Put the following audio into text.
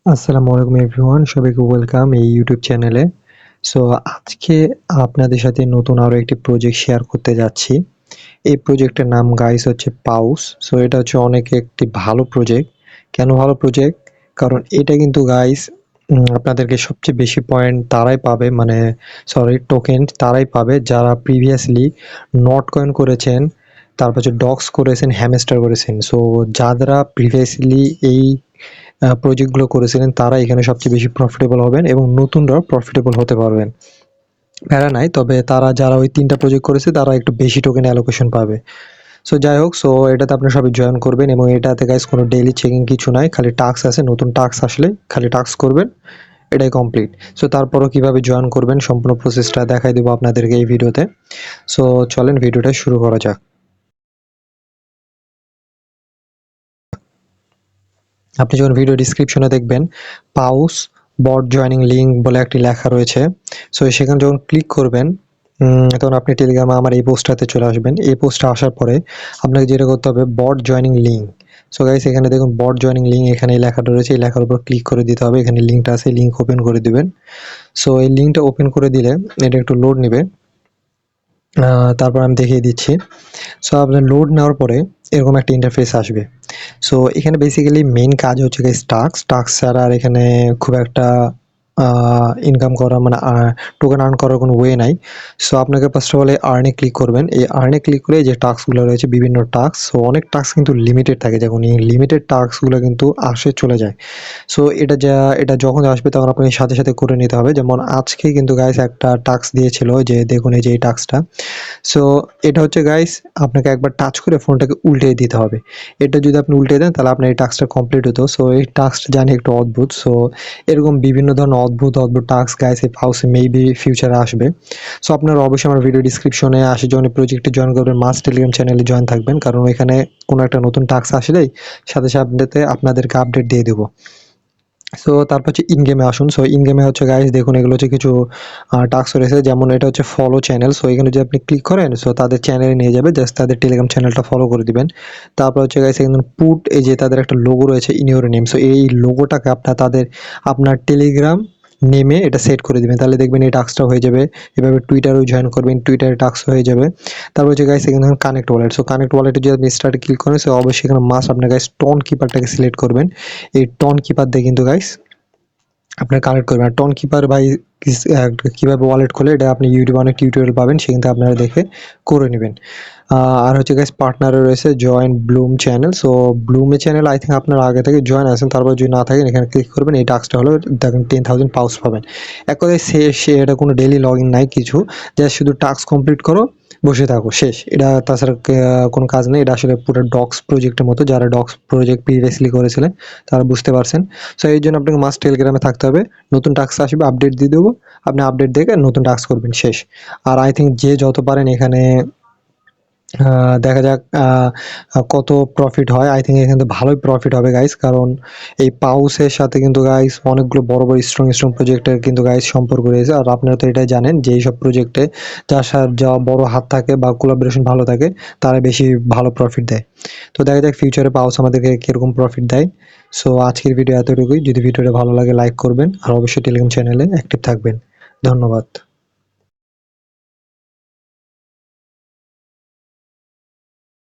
আসসালামু আলাইকুম এভরিওয়ান, সবাইকে ওয়েলকাম এই ইউটিউব চ্যানেলে। সো আজকে আপনাদের সাথে নতুন আরও একটি প্রজেক্ট শেয়ার করতে যাচ্ছি। এই প্রজেক্টের নাম গাইস হচ্ছে পাউস। সো এটা হচ্ছে অনেক একটি ভালো প্রজেক্ট। কেন ভালো প্রজেক্ট? কারণ এটা কিন্তু গাইস আপনাদেরকে সবচেয়ে বেশি পয়েন্ট তারাই পাবে, মানে সরি টোকেন তারাই পাবে যারা প্রিভিয়াসলি নট কয়েন করেছেন, তারপর হচ্ছে ডক্স করেছেন, হ্যামস্টার করেছেন। সো যারা প্রিভিয়াসলি এই প্রজেক্টগুলো করেছিলেন তারা এখানে সবচেয়ে বেশি প্রফিটেবল হবেন এবং নতুনরাও প্রফিটেবল হতে পারবেন। প্যারা নাই, তবে তারা যারা ওই ৩টা প্রজেক্ট করেছে তারা একটু বেশি টোকেন অ্যালোকেশন পাবে। সো যাই হোক, সো এটাতে আপনারা সবাই জয়েন করবেন এবং এটাতে গাইস কোনো ডেইলি চেকিং কিছু নাই, খালি টাস্ক আছে। নতুন টাস্ক আসলে খালি টাস্ক করবেন, এটাই কমপ্লিট। সো তারপরও কিভাবে জয়েন করবেন সম্পূর্ণ প্রসেসটা দেখাই দেবো আপনাদেরকে এই ভিডিওতে। সো চলেন ভিডিওটা শুরু করা যাক। আপনি যখন ভিডিও ডিসক্রিপশনে দেখবেন পাউস বট জয়নিং লিঙ্ক বলে একটি লেখা রয়েছে। সো সেখানে যখন ক্লিক করবেন তখন আপনি টেলিগ্রামে আমার এই পোস্টটাতে চলে আসবেন। এই পোস্টটা আসার পরে আপনাকে যেটা করতে হবে বট জয়নিং লিঙ্ক। সো গাইস এখানে দেখুন বট জয়নিং লিঙ্ক, এখানে এই লেখাটা রয়েছে, এই লেখার উপর ক্লিক করে দিতে হবে। এখানে লিঙ্কটা আছে, লিঙ্ক ওপেন করে দিবেন। সো এই লিঙ্কটা ওপেন করে দিলে এটা একটু লোড নেবে, তারপর আমি দেখিয়ে দিচ্ছি। সো আপনার লোড নেওয়ার পরে এরকম একটা ইন্টারফেস আসবে। সো এখানে বেসিক্যালি মেইন কাজ হচ্ছে গাইস টাস্ক ছাড়া আর এখানে খুব একটা ইনকাম করা, মানে টোকেন আর্ন করার কোনো ওয়ে নাই। সো আপনাকে ফার্স্ট অফ অল এই আর্নে ক্লিক করবেন। এই আর্নে ক্লিক করে যে টাস্কগুলো রয়েছে বিভিন্ন টাস্ক, সো অনেক টাস্ক কিন্তু লিমিটেড থাকে, যেমন এই লিমিটেড টাস্কগুলো কিন্তু আসে চলে যায়। সো এটা যখন আসবে তখন আপনাকে সাথে সাথে করে নিতে হবে। যেমন আজকে কিন্তু গাইস একটা টাস্ক দিয়েছিল, যে দেখুন এই যে এই টাস্কটা। সো এটা হচ্ছে গাইস আপনাকে একবার টাচ করে ফোনটাকে উল্টে দিতে হবে। এটা যদি আপনি উল্টে দেন তাহলে আপনার এই টাস্কটা কমপ্লিট হতো। সো এই টাস্কটা জানি একটু অদ্ভুত। সো এরকম বিভিন্ন ধরনের অদ্ভুত টাস্ক গাইস এই পাউসে মেবি ফিউচারে আসবে। সো আপনারা অবশ্যই আমার ভিডিও ডিসক্রিপশনে আসে যখন এই প্রজেক্টে জয়েন করবেন মাস্ট টেলিগ্রাম চ্যানেলে জয়েন থাকবেন, কারণ ওইখানে কোনো একটা নতুন টাস্ক আসলেই সাথে সাথে আপনাদেরকে আপডেট দিয়ে দেবো। সো তারপর হচ্ছে ইন গেমে আসুন। সো ইন গেমে হচ্ছে গাইস দেখুন এগুলো হচ্ছে কিছু টাস্ক রয়েছে, যেমন এটা হচ্ছে ফলো চ্যানেল। সো এখানে যদি আপনি ক্লিক করেন সো তাদের চ্যানেলে নিয়ে যাবে, জাস্ট তাদের টেলিগ্রাম চ্যানেলটা ফলো করে দিবেন। তারপর হচ্ছে গাইস এখানে পুট, এই যে তাদের একটা লোগো রয়েছে ইন ইউর নেম। সো এই লোগোটাকে আপনার টেলিগ্রাম নেমে এটা সেট করে দিবেন, তাহলে দেখবেন এই টাস্কটা হয়ে যাবে। এভাবে টুইটারেও জয়েন করবেন, টুইটারে টাস্ক হয়ে যাবে। তারপর হচ্ছে গাইস এখানে কানেক্ট ওয়ালেট। সো কানেক্ট ওয়ালেটে যদি আপনি স্টার্টে ক্লিক করেন সো অবশ্যই এখানে মাস্ট আপনার গাইস টোন কিপারটাকে সিলেক্ট করবেন। এই টোন কিপার দিয়ে কিন্তু গাইস আপনার কানেক্ট করবেন। আর টোন কিপার ভাই কীভাবে ওয়ালেট খোলে এটা আপনি ইউটিউবে অনেক টিউটোরিয়াল পাবেন, সেখান থেকে আপনারা দেখে করে নেবেন। আর হচ্ছে গাইস পার্টনারে রয়েছে জয়েন ব্লুম চ্যানেল। সো ব্লুমে চ্যানেল আই থিঙ্ক আপনারা আগে থেকে জয়েন আছেন, তারপর যদি না থাকেন এখানে ক্লিক করবেন। এই টাস্কটা হলো দেখেন 10,000 পাউস পাবেন। এক কথায় সে এটা কোনো ডেইলি লগ ইন নাই কিছু, জাস্ট শুধু টাস্ক কমপ্লিট করো, বসে থাকো, শেষ। এটা তাছাড়া কোনো কাজ নেই। এটা আসলে পুরো ডক্স প্রজেক্টের মতো, যারা ডক্স প্রজেক্ট প্রিভিয়াসলি করেছিলেন তারা বুঝতে পারছেন। সো এই জন্য আপনাকে মাস্ট টেলিগ্রামে থাকতে হবে। নতুন টাস্ক আসবে আপডেট দিয়ে দেবো, আপনি আপডেট দেখে নতুন টাস্ক করবেন, শেষ। আর আই থিঙ্ক যে যত পারেন এখানে দেখা যাক কত প্রফিট হয়। আই থিঙ্ক এখান থেকে ভালোই প্রফিট হবে গাইস, কারণ এই পাউসের সাথে কিন্তু গাইস অনেকগুলো বড় স্ট্রং প্রজেক্টের কিন্তু গাইস সম্পর্ক রয়েছে। আর আপনারা তো এটাই জানেন যে এইসব প্রজেক্টে যা বড় হাত থাকে বা কোলাবোরেশন ভালো থাকে তারা বেশি ভালো প্রফিট দেয়। তো দেখা যাক ফিউচারে পাউস আমাদেরকে কীরকম প্রফিট দেয়। সো আজকের ভিডিও এতটুকুই। যদি ভিডিওটা ভালো লাগে লাইক করবেন আর অবশ্যই টেলিগ্রাম চ্যানেলে অ্যাক্টিভ থাকবেন। ধন্যবাদ।